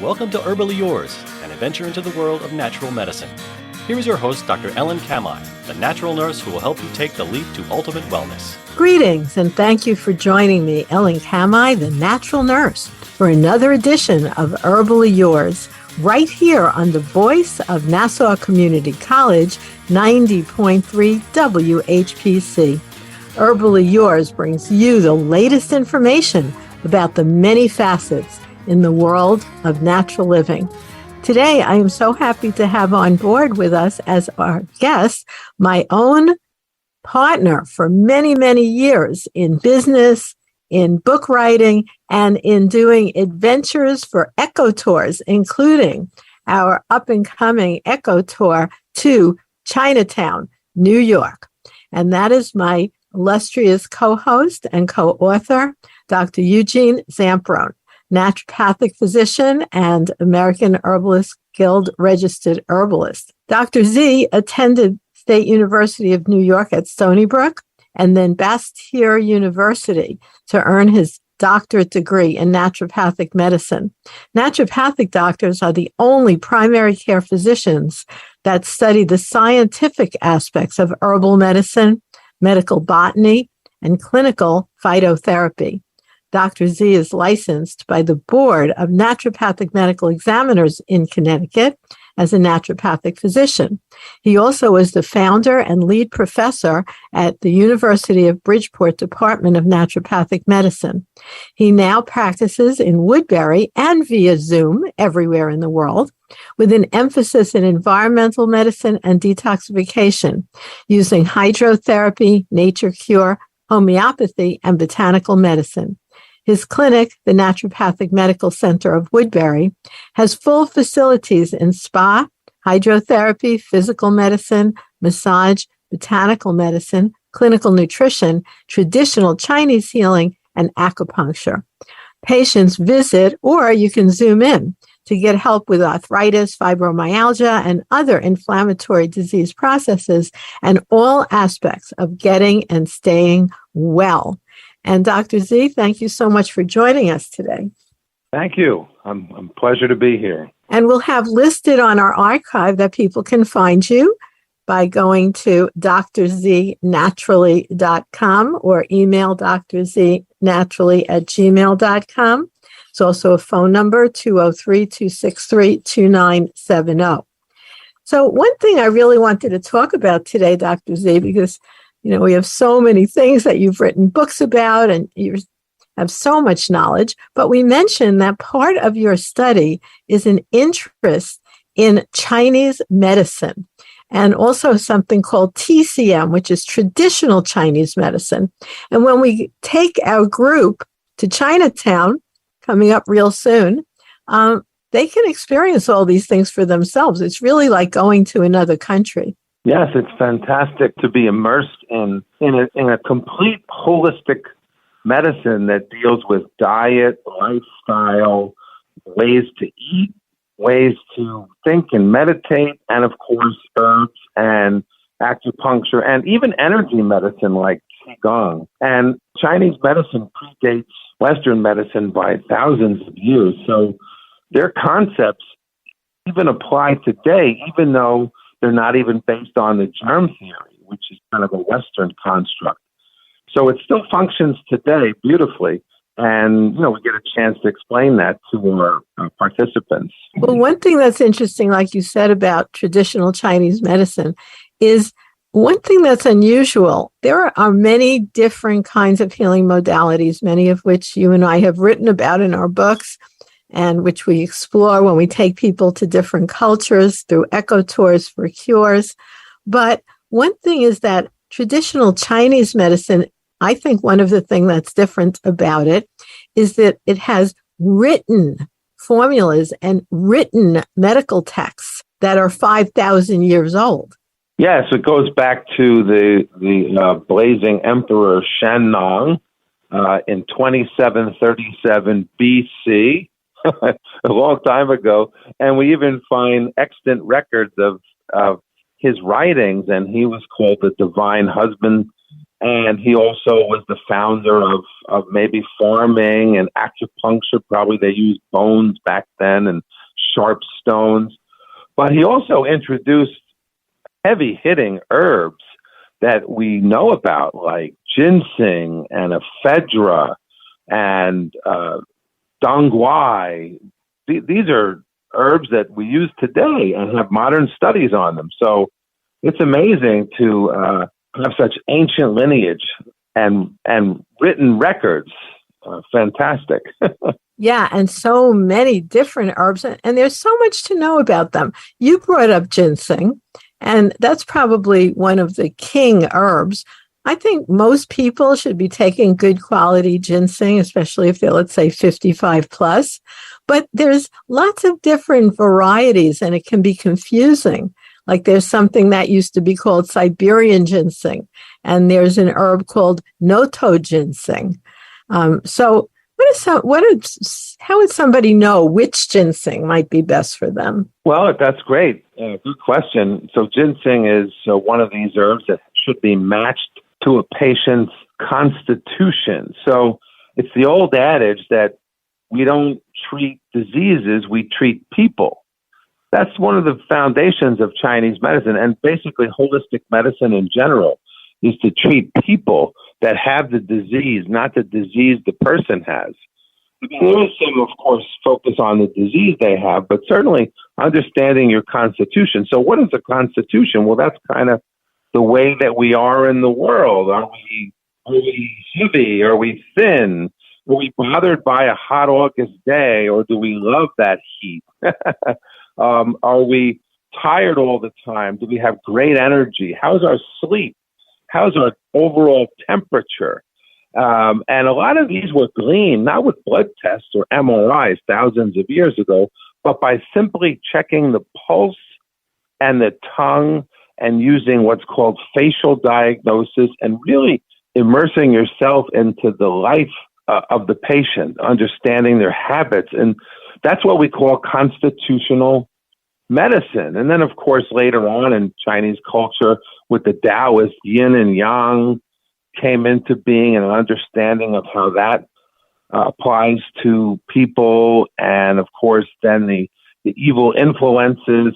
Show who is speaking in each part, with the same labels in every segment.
Speaker 1: Welcome to Herbally Yours, an adventure into the world of natural medicine. Here is your host, Dr. Ellen Kamhi, the natural nurse who will help you take the leap to ultimate wellness.
Speaker 2: Greetings, and thank you for joining me, Ellen Kamhi, the natural nurse, for another edition of Herbally Yours, right here on the voice of Nassau Community College, 90.3 WHPC. Herbally Yours brings you the latest information about the many facets in the world of natural living. Today, I am so happy to have on board with us as our guest, my own partner for many, many years in business, in book writing, and in doing adventures for eco tours, including our up-and-coming eco tour to Chinatown, New York. And that is my illustrious co-host and co-author, Dr. Eugene Zampieron, naturopathic physician and American Herbalist Guild registered herbalist. Dr. Z attended State University of New York at Stony Brook and then Bastyr University to earn his doctorate degree in naturopathic medicine. Naturopathic doctors are the only primary care physicians that study the scientific aspects of herbal medicine, medical botany, and clinical phytotherapy. Dr. Z is licensed by the Board of Naturopathic Medical Examiners in Connecticut as a naturopathic physician. He also is the founder and lead professor at the University of Bridgeport Department of Naturopathic Medicine. He now practices in Woodbury and via Zoom everywhere in the world, with an emphasis in environmental medicine and detoxification, using hydrotherapy, nature cure, homeopathy, and botanical medicine. His clinic, the Naturopathic Medical Center of Woodbury, has full facilities in spa, hydrotherapy, physical medicine, massage, botanical medicine, clinical nutrition, traditional Chinese healing, and acupuncture. Patients visit, or you can Zoom in to get help with arthritis, fibromyalgia, and other inflammatory disease processes, and all aspects of getting and staying well. And Dr. Z, thank you so much for joining us today.
Speaker 3: Thank you. I'm pleasure to be here.
Speaker 2: And we'll have listed on our archive that people can find you by going to drznaturally.com or email drznaturally@gmail.com. It's also a phone number, 203-263-2970. So one thing I really wanted to talk about today, Dr. Z, because we have so many things that you've written books about and you have so much knowledge, but we mentioned that part of your study is an interest in Chinese medicine and also something called TCM, which is traditional Chinese medicine. And when we take our group to Chinatown, coming up real soon, they can experience all these things for themselves. It's really like going to another country.
Speaker 3: Yes, it's fantastic to be immersed in a complete holistic medicine that deals with diet, lifestyle, ways to eat, ways to think and meditate, and of course, herbs and acupuncture, and even energy medicine like Qigong. And Chinese medicine predates Western medicine by thousands of years. So their concepts even apply today, even though they're not even based on the germ theory, which is kind of a Western construct. So it still functions today beautifully. And, we get a chance to explain that to our participants.
Speaker 2: Well, one thing that's interesting, like you said, about traditional Chinese medicine is one thing that's unusual. There are many different kinds of healing modalities, many of which you and I have written about in our books, and which we explore when we take people to different cultures through eco tours for cures. But one thing is that traditional Chinese medicine, I think one of the things that's different about it is that it has written formulas and written medical texts that are 5,000 years old.
Speaker 3: Yes, it goes back to the blazing emperor Shennong in 2737 BC. A long time ago, and we even find extant records of his writings, and he was called the divine husband And he also was the founder of maybe farming and acupuncture. Probably they used bones back then and sharp stones. But he also introduced heavy-hitting herbs that we know about, like ginseng and ephedra and dong quai. These are herbs that we use today and have modern studies on them. So it's amazing to have such ancient lineage and written records. Fantastic.
Speaker 2: Yeah, and so many different herbs, and there's so much to know about them. You brought up ginseng, and that's probably one of the king herbs. I think most people should be taking good quality ginseng, especially if they're, let's say, 55 plus. But there's lots of different varieties, and it can be confusing. Like there's something that used to be called Siberian ginseng, and there's an herb called Noto ginseng. How would somebody know which ginseng might be best for them?
Speaker 3: Well, that's great. Good question. So ginseng is one of these herbs that should be matched to a patient's constitution. So it's the old adage that we don't treat diseases, we treat people. That's one of the foundations of Chinese medicine, and basically holistic medicine in general is to treat people that have the disease, not the disease the person has. There is some, of course, focus on the disease they have, but certainly understanding your constitution. So what is a constitution? Well, that's kind of the way that we are in the world. Are we heavy? Are we thin? Are we bothered by a hot August day, or do we love that heat? Are we tired all the time? Do we have great energy? How's our sleep? How's our overall temperature? And a lot of these were gleaned, not with blood tests or MRIs thousands of years ago, but by simply checking the pulse and the tongue and using what's called facial diagnosis and really immersing yourself into the life of the patient, understanding their habits. And that's what we call constitutional medicine. And then, of course, later on in Chinese culture, with the Taoist yin and yang came into being, and an understanding of how that applies to people. And, of course, then the evil influences.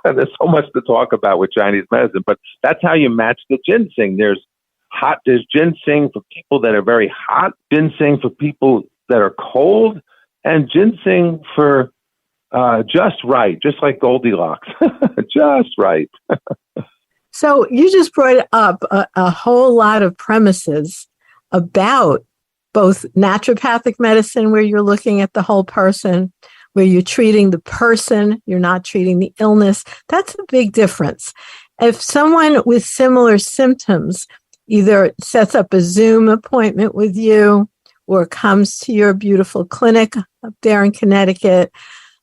Speaker 3: There's so much to talk about with Chinese medicine, but that's how you match the ginseng. There's ginseng for people that are very hot, ginseng for people that are cold, and ginseng for just right, just like Goldilocks, just right.
Speaker 2: So you just brought up a whole lot of premises about both naturopathic medicine, where you're looking at the whole person, where you're treating the person, you're not treating the illness. That's a big difference. If someone with similar symptoms either sets up a Zoom appointment with you or comes to your beautiful clinic up there in Connecticut,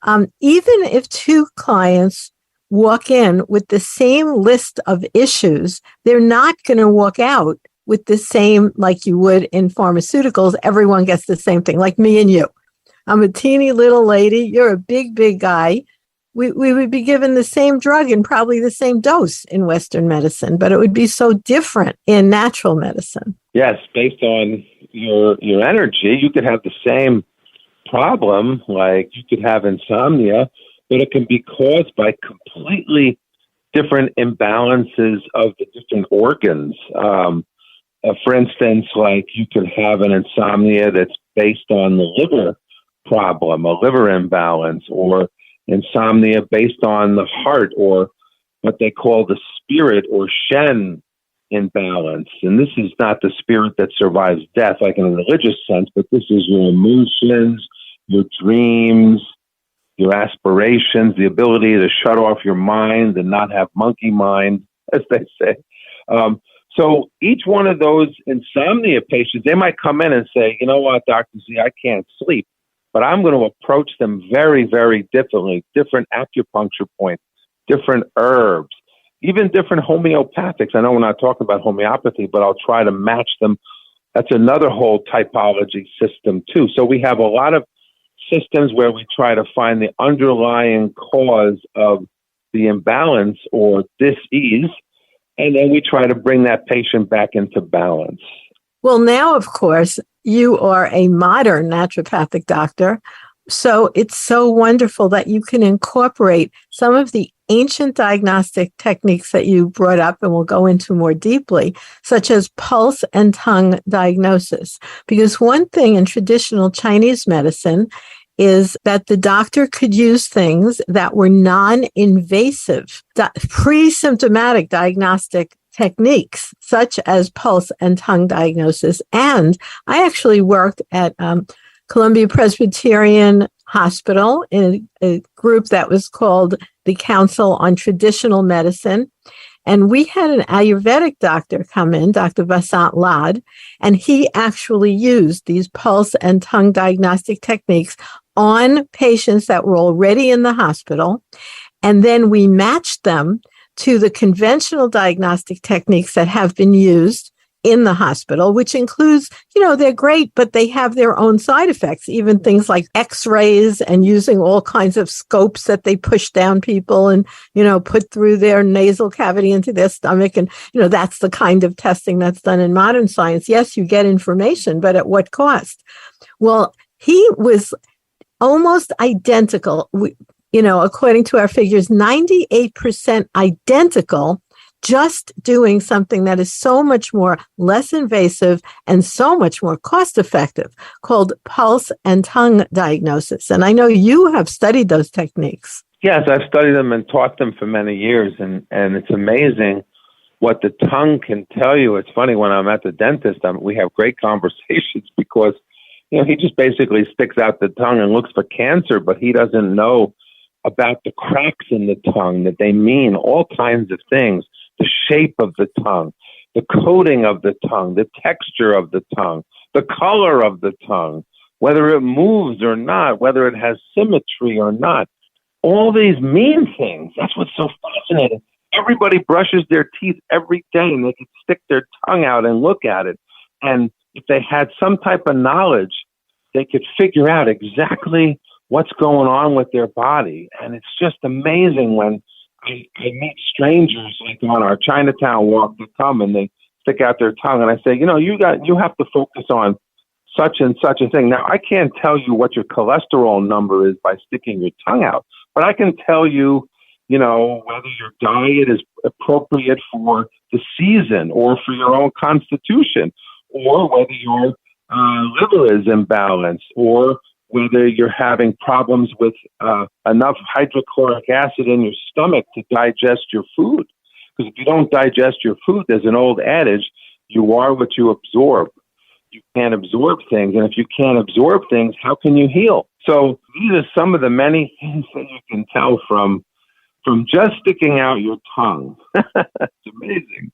Speaker 2: even if two clients walk in with the same list of issues, they're not going to walk out with the same, like you would in pharmaceuticals. Everyone gets the same thing, like me and you. I'm a teeny little lady. You're a big, big guy. We would be given the same drug and probably the same dose in Western medicine, but it would be so different in natural medicine.
Speaker 3: Yes, based on your energy, you could have the same problem, like you could have insomnia, but it can be caused by completely different imbalances of the different organs. For instance, like you could have an insomnia that's based on the liver problem, a liver imbalance, or insomnia based on the heart, or what they call the spirit or Shen imbalance. And this is not the spirit that survives death, like in a religious sense, but this is your emotions, your dreams, your aspirations, the ability to shut off your mind and not have monkey mind, as they say. So each one of those insomnia patients, they might come in and say, you know what, Dr. Z, I can't sleep, but I'm going to approach them very, very differently, different acupuncture points, different herbs, even different homeopathics. I know we're not talking about homeopathy, but I'll try to match them. That's another whole typology system too. So we have a lot of systems where we try to find the underlying cause of the imbalance or dis-ease, And then we try to bring that patient back into balance.
Speaker 2: Well, now, of course, you are a modern naturopathic doctor. So it's so wonderful that you can incorporate some of the ancient diagnostic techniques that you brought up, and we'll go into more deeply, such as pulse and tongue diagnosis. Because one thing in traditional Chinese medicine is that the doctor could use things that were non-invasive, pre-symptomatic diagnostic techniques, such as pulse and tongue diagnosis. And I actually worked at Columbia Presbyterian Hospital in a group that was called the Council on Traditional Medicine. And we had an Ayurvedic doctor come in, Dr. Vasant Lad, and he actually used these pulse and tongue diagnostic techniques on patients that were already in the hospital. And then we matched them to the conventional diagnostic techniques that have been used in the hospital, which includes, they're great, but they have their own side effects, even things like x-rays and using all kinds of scopes that they push down people and, put through their nasal cavity into their stomach. And, that's the kind of testing that's done in modern science. Yes, you get information, but at what cost? Well, he was almost identical, according to our figures, 98% identical, just doing something that is so much more less invasive and so much more cost effective, called pulse and tongue diagnosis. And I know you have studied those techniques.
Speaker 3: Yes, I've studied them and taught them for many years, and it's amazing what the tongue can tell you. It's funny, when I'm at the dentist, we have great conversations because, he just basically sticks out the tongue and looks for cancer, but he doesn't know about the cracks in the tongue, that they mean all kinds of things. The shape of the tongue, the coating of the tongue, the texture of the tongue, the color of the tongue, whether it moves or not, whether it has symmetry or not. All these mean things. That's what's so fascinating. Everybody brushes their teeth every day, and they can stick their tongue out and look at it. And if they had some type of knowledge, they could figure out exactly what's going on with their body. And it's just amazing when I meet strangers like on our Chinatown walk that come and they stick out their tongue, and I say, you have to focus on such and such a thing. Now, I can't tell you what your cholesterol number is by sticking your tongue out, but I can tell you, whether your diet is appropriate for the season or for your own constitution, or whether your liver is imbalanced, or whether you're having problems with enough hydrochloric acid in your stomach to digest your food. Because if you don't digest your food, there's an old adage, you are what you absorb. You can't absorb things. And if you can't absorb things, how can you heal? So these are some of the many things that you can tell from just sticking out your tongue. It's amazing.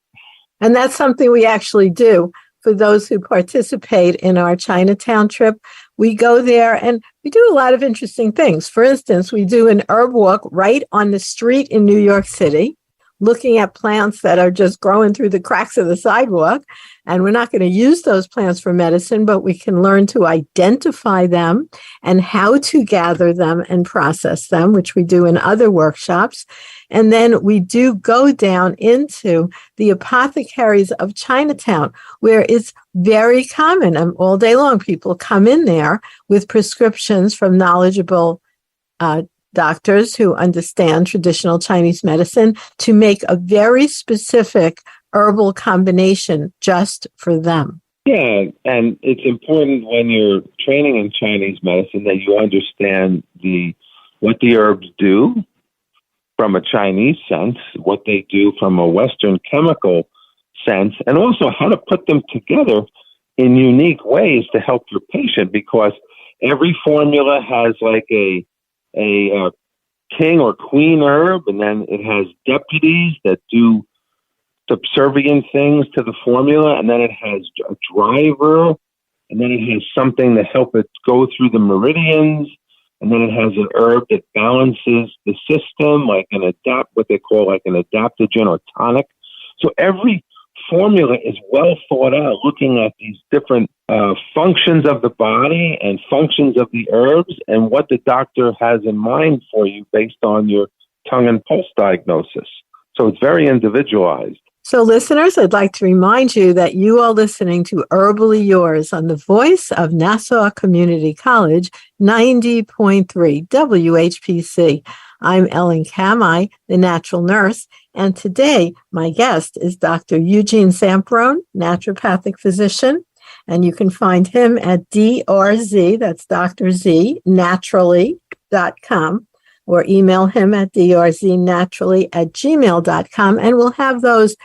Speaker 2: And that's something we actually do. For those who participate in our Chinatown trip, we go there and we do a lot of interesting things. For instance, we do an herb walk right on the street in New York City, looking at plants that are just growing through the cracks of the sidewalk. And we're not going to use those plants for medicine, but we can learn to identify them and how to gather them and process them, which we do in other workshops. And then we do go down into the apothecaries of Chinatown, where it's very common. And all day long, people come in there with prescriptions from knowledgeable doctors who understand traditional Chinese medicine to make a very specific herbal combination just for them.
Speaker 3: Yeah, and it's important when you're training in Chinese medicine that you understand what the herbs do from a Chinese sense, what they do from a Western chemical sense, and also how to put them together in unique ways to help your patient, because every formula has like a king or queen herb, and then it has deputies that do subservient things to the formula, and then it has a driver, and then it has something to help it go through the meridians, and then it has an herb that balances the system, like what they call like an adaptogen or tonic. So every formula is well thought out, looking at these different functions of the body and functions of the herbs and what the doctor has in mind for you based on your tongue and pulse diagnosis. So it's very individualized.
Speaker 2: So, listeners, I'd like to remind you that you are listening to Herbally Yours on the voice of Nassau Community College, 90.3 WHPC. I'm Ellen Kamhi, the natural nurse, and today my guest is Dr. Eugene Zampieron, naturopathic physician, and you can find him at DRZ, that's Dr. Z, naturally.com, or email him at drznaturally@gmail.com, and we'll have those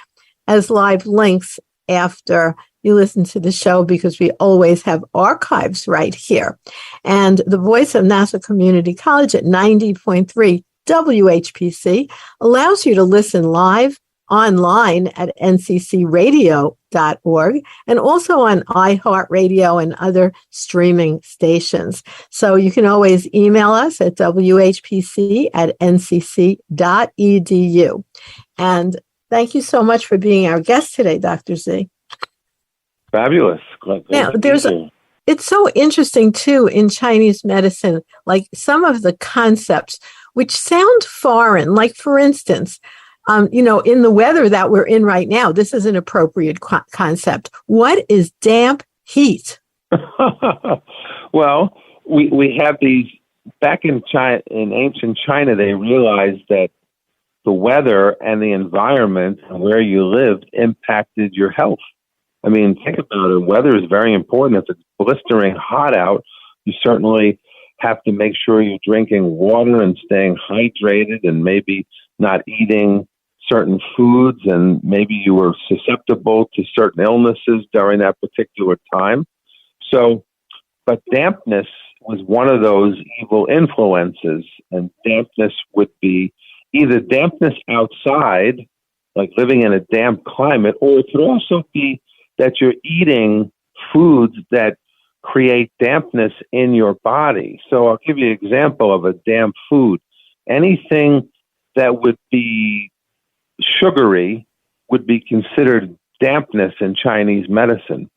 Speaker 2: as live links after you listen to the show, because we always have archives right here. And the voice of Nassau Community College at 90.3 WHPC allows you to listen live online at nccradio.org and also on iHeartRadio and other streaming stations. So you can always email us at whpc@ncc.edu. And thank you so much for being our guest today, Dr. Z.
Speaker 3: Fabulous.
Speaker 2: Now, it's so interesting, too, in Chinese medicine, like some of the concepts which sound foreign. Like, for instance, in the weather that we're in right now, this is an appropriate concept. What is damp heat?
Speaker 3: Well, we have these, back in China, in ancient China, they realized that the weather and the environment and where you lived impacted your health. I mean, think about it. Weather is very important. If it's blistering hot out, you certainly have to make sure you're drinking water and staying hydrated and maybe not eating certain foods, and maybe you were susceptible to certain illnesses during that particular time. So, but dampness was one of those evil influences, and dampness would be either dampness outside, like living in a damp climate, or it could also be that you're eating foods that create dampness in your body. So I'll give you an example of a damp food. Anything that would be sugary would be considered dampness in Chinese medicine.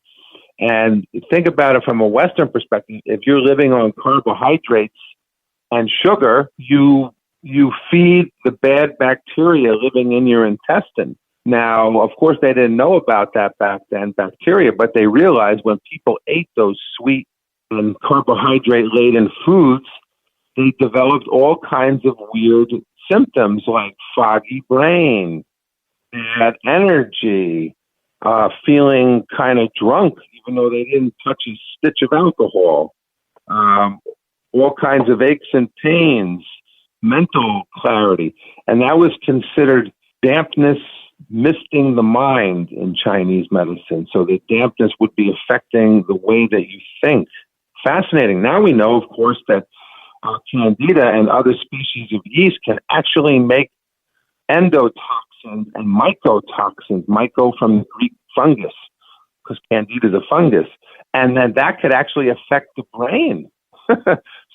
Speaker 3: And think about it from a Western perspective. If you're living on carbohydrates and sugar, you feed the bad bacteria living in your intestine. Now, of course, they didn't know about that back then, bacteria, but they realized when people ate those sweet and carbohydrate-laden foods, they developed all kinds of weird symptoms like foggy brain, bad energy, feeling kind of drunk, even though they didn't touch a stitch of alcohol, all kinds of aches and pains, mental clarity. And that was considered dampness, misting the mind in Chinese medicine. So the dampness would be affecting the way that you think. Fascinating. Now we know, of course, that Candida and other species of yeast can actually make endotoxins and mycotoxins, myco from the Greek fungus, because Candida is a fungus. And then that could actually affect the brain.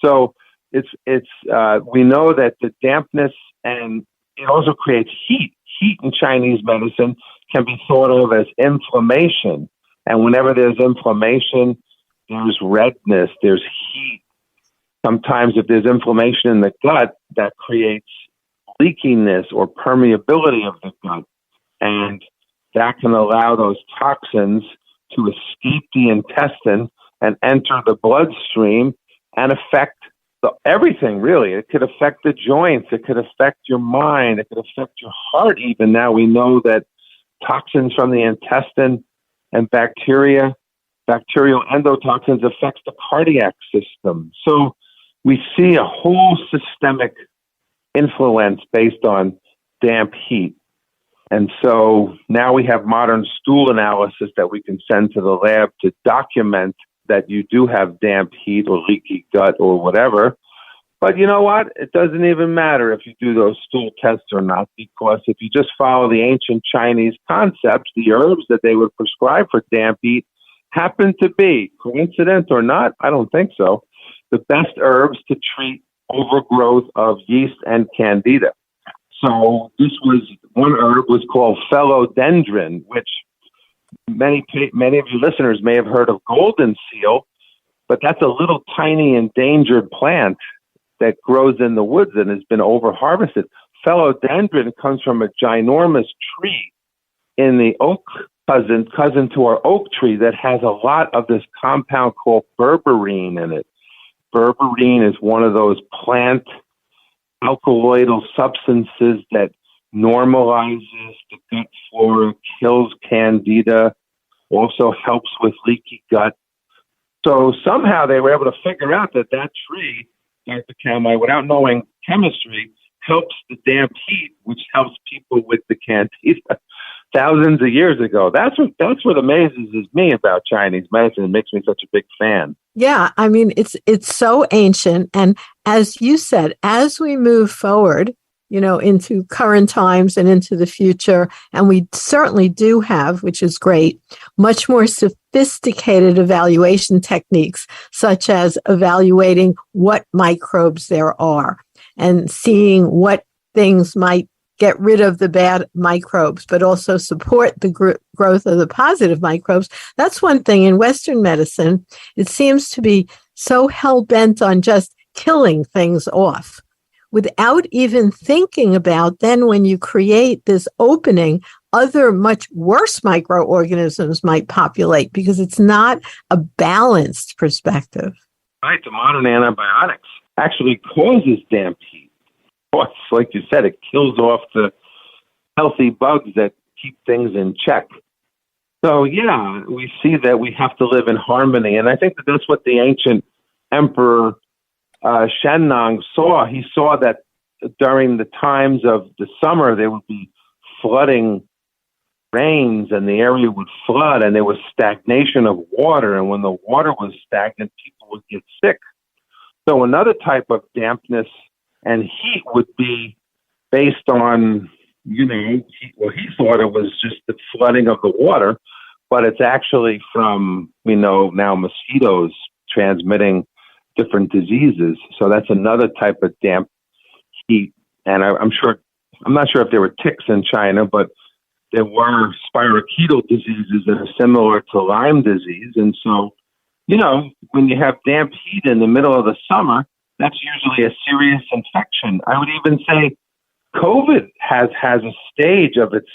Speaker 3: So we know that the dampness, and it also creates heat. Heat in Chinese medicine can be thought of as inflammation. And whenever there's inflammation, there's redness, there's heat. Sometimes if there's inflammation in the gut, that creates leakiness or permeability of the gut. And that can allow those toxins to escape the intestine and enter the bloodstream and affect everything, really. It could affect the joints. It could affect your mind. It could affect your heart even. Now we know that toxins from the intestine and bacterial endotoxins affects the cardiac system. So we see a whole systemic influence based on damp heat. And so now we have modern stool analysis that we can send to the lab to document that you do have damp heat or leaky gut or whatever. But you know what? It doesn't even matter if you do those stool tests or not, because if you just follow the ancient Chinese concepts, the herbs that they would prescribe for damp heat happen to be, coincident or not, I don't think so, the best herbs to treat overgrowth of yeast and Candida. So this was, one herb was called philodendron, which many of you listeners may have heard of golden seal, but that's a little tiny endangered plant that grows in the woods and has been over-harvested. Philodendron comes from a ginormous tree in the oak cousin to our oak tree that has a lot of this compound called berberine in it. Berberine is one of those plant alkaloidal substances that normalizes the gut flora, kills Candida, also helps with leaky gut. So somehow they were able to figure out that tree, Dr. Kamhi, without knowing chemistry, helps the damp heat, which helps people with the Candida thousands of years ago. That's what amazes me about Chinese medicine. It makes me such a big fan.
Speaker 2: Yeah, I mean, it's so ancient. And as you said, as we move forward, into current times and into the future, and we certainly do have, which is great, much more sophisticated evaluation techniques, such as evaluating what microbes there are and seeing what things might get rid of the bad microbes, but also support the growth of the positive microbes. That's one thing. In Western medicine, it seems to be so hell-bent on just killing things off without even thinking about then when you create this opening, other much worse microorganisms might populate because it's not a balanced perspective.
Speaker 3: Right. The modern antibiotics actually causes damp heat. It's like you said, it kills off the healthy bugs that keep things in check. So, yeah, we see that we have to live in harmony. And I think that that's what the ancient emperor Shennong saw. He saw that during the times of the summer, there would be flooding rains and the area would flood and there was stagnation of water. And when the water was stagnant, people would get sick. So another type of dampness and heat would be based on, he thought it was just the flooding of the water, but it's actually from, we know now, mosquitoes transmitting different diseases. So that's another type of damp heat. And I'm not sure if there were ticks in China, but there were spirochetal diseases that are similar to Lyme disease. And so, when you have damp heat in the middle of the summer, that's usually a serious infection. I would even say COVID has a stage of its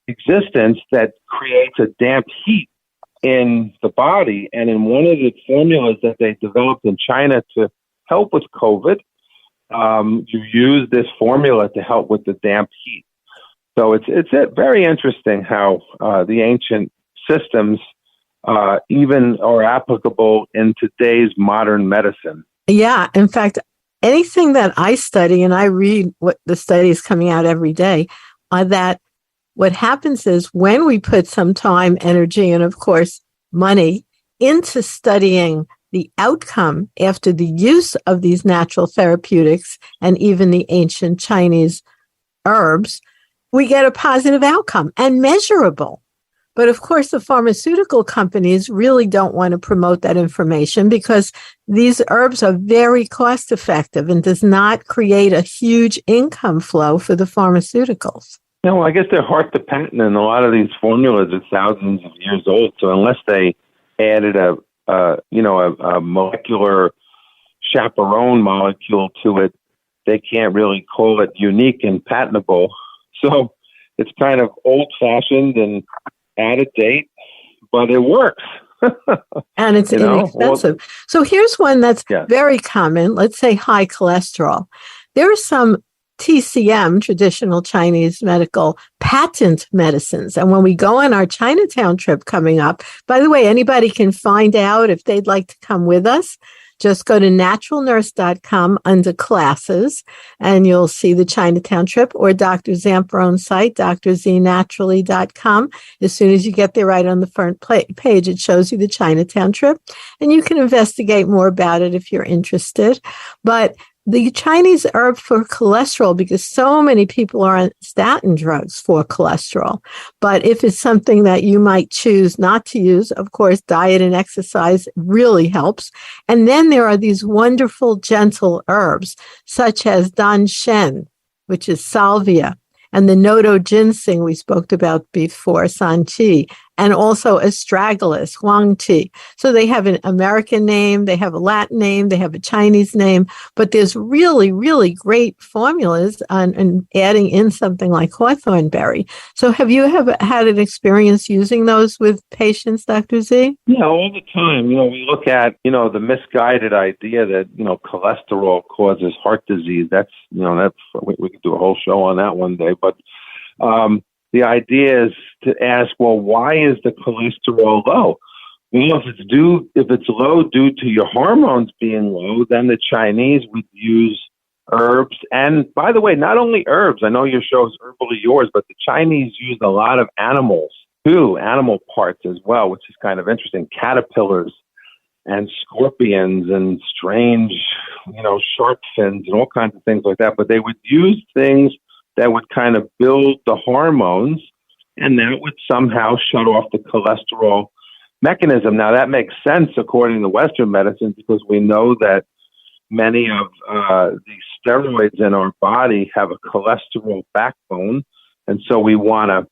Speaker 3: existence that creates a damp heat in the body. And in one of the formulas that they developed in China to help with COVID, you use this formula to help with the damp heat. So it's very interesting how the ancient systems even are applicable in today's modern medicine.
Speaker 2: Yeah. In fact, anything that I study, and I read what the studies coming out every day, that what happens is when we put some time, energy, and of course, money into studying the outcome after the use of these natural therapeutics and even the ancient Chinese herbs, we get a positive outcome and measurable. But of course, the pharmaceutical companies really don't want to promote that information because these herbs are very cost effective and does not create a huge income flow for the pharmaceuticals.
Speaker 3: I guess they're hard to patent, and a lot of these formulas are thousands of years old. So unless they added a molecular chaperone molecule to it, they can't really call it unique and patentable. So it's kind of old-fashioned and out of date, but it works.
Speaker 2: And it's inexpensive. So here's one that's very common. Let's say high cholesterol. There are some TCM, traditional Chinese medical, patent medicines. And when we go on our Chinatown trip coming up, by the way, anybody can find out if they'd like to come with us. Just go to naturalnurse.com under classes, and you'll see the Chinatown trip, or Dr. Zampieron's site, drznaturally.com. As soon as you get there, right on the front page, it shows you the Chinatown trip, and you can investigate more about it if you're interested. But the Chinese herb for cholesterol, because so many people are on statin drugs for cholesterol. But if it's something that you might choose not to use, of course, diet and exercise really helps. And then there are these wonderful, gentle herbs, such as Dan Shen, which is salvia, and the Noto ginseng we spoke about before, Sanqi, and also astragalus, Huang tea. So they have an American name, they have a Latin name, they have a Chinese name, but there's really, really great formulas on adding in something like hawthorn berry. So have you ever had an experience using those with patients, Dr. Z?
Speaker 3: Yeah, all the time. We look at, the misguided idea that, cholesterol causes heart disease. That's we could do a whole show on that one day. But the idea is to ask, well, why is the cholesterol low? Well, if it's low due to your hormones being low, then the Chinese would use herbs. And by the way, not only herbs, I know your show is Herbally Yours, but the Chinese use a lot of animals too, animal parts as well, which is kind of interesting. Caterpillars and scorpions and strange, shark fins and all kinds of things like that. But they would use things that would kind of build the hormones, and that would somehow shut off the cholesterol mechanism. Now, that makes sense according to Western medicine, because we know that many of the steroids in our body have a cholesterol backbone, and so we want to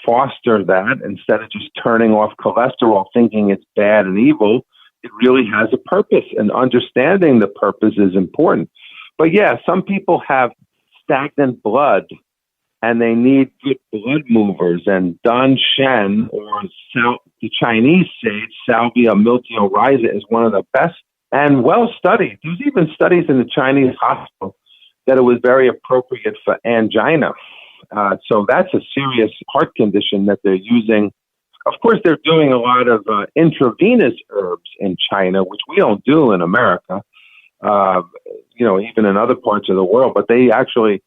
Speaker 3: foster that instead of just turning off cholesterol, thinking it's bad and evil. It really has a purpose, and understanding the purpose is important. But yeah, some people have stagnant blood, and they need good blood movers. And Dan Shen, or the Chinese sage, Salvia miltioryza, is one of the best and well studied. There's even studies in the Chinese hospital that it was very appropriate for angina. So that's a serious heart condition that they're using. Of course, they're doing a lot of intravenous herbs in China, which we don't do in America. Even in other parts of the world, but they actually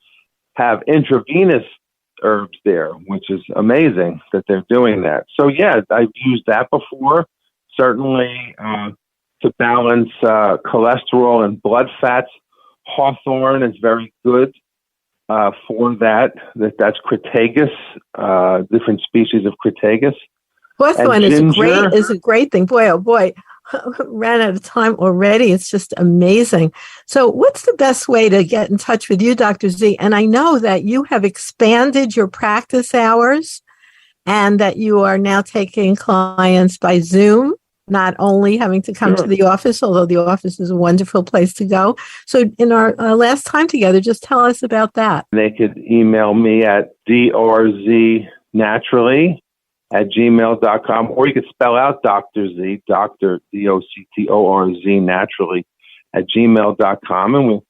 Speaker 3: have intravenous herbs there, which is amazing that they're doing that. So yeah, I've used that before, certainly to balance cholesterol and blood fats. Hawthorn is very good for that. That's Crataegus, different species of Crataegus.
Speaker 2: Hawthorn is a great thing. Boy, oh boy. Ran out of time already. It's just amazing. So what's the best way to get in touch with you, Dr. Z? And I know that you have expanded your practice hours and that you are now taking clients by Zoom, not only having to come to the office, although the office is a wonderful place to go. So in our last time together, just tell us about that. They
Speaker 3: could email me at drznaturally@gmail.com, or you could spell out Dr. Z, Dr. DOCTORZ, naturally, @gmail.com, and we'll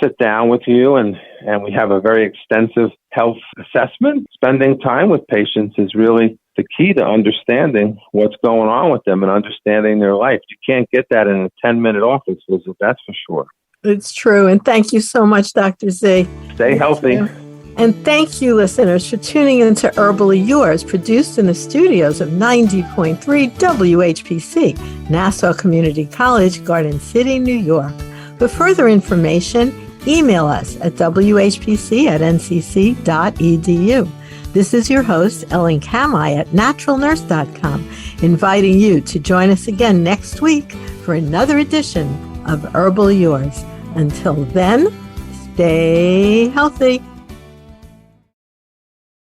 Speaker 3: sit down with you and we have a very extensive health assessment. Spending time with patients is really the key to understanding what's going on with them and understanding their life. You can't get that in a 10-minute office visit, that's for sure. It's true. And thank you so much, Dr. Z. Stay healthy. And thank you, listeners, for tuning into Herbally Yours, produced in the studios of 90.3 WHPC, Nassau Community College, Garden City, New York. For further information, email us at whpc@ncc.edu. This is your host, Ellen Kamhi at naturalnurse.com, inviting you to join us again next week for another edition of Herbally Yours. Until then, stay healthy.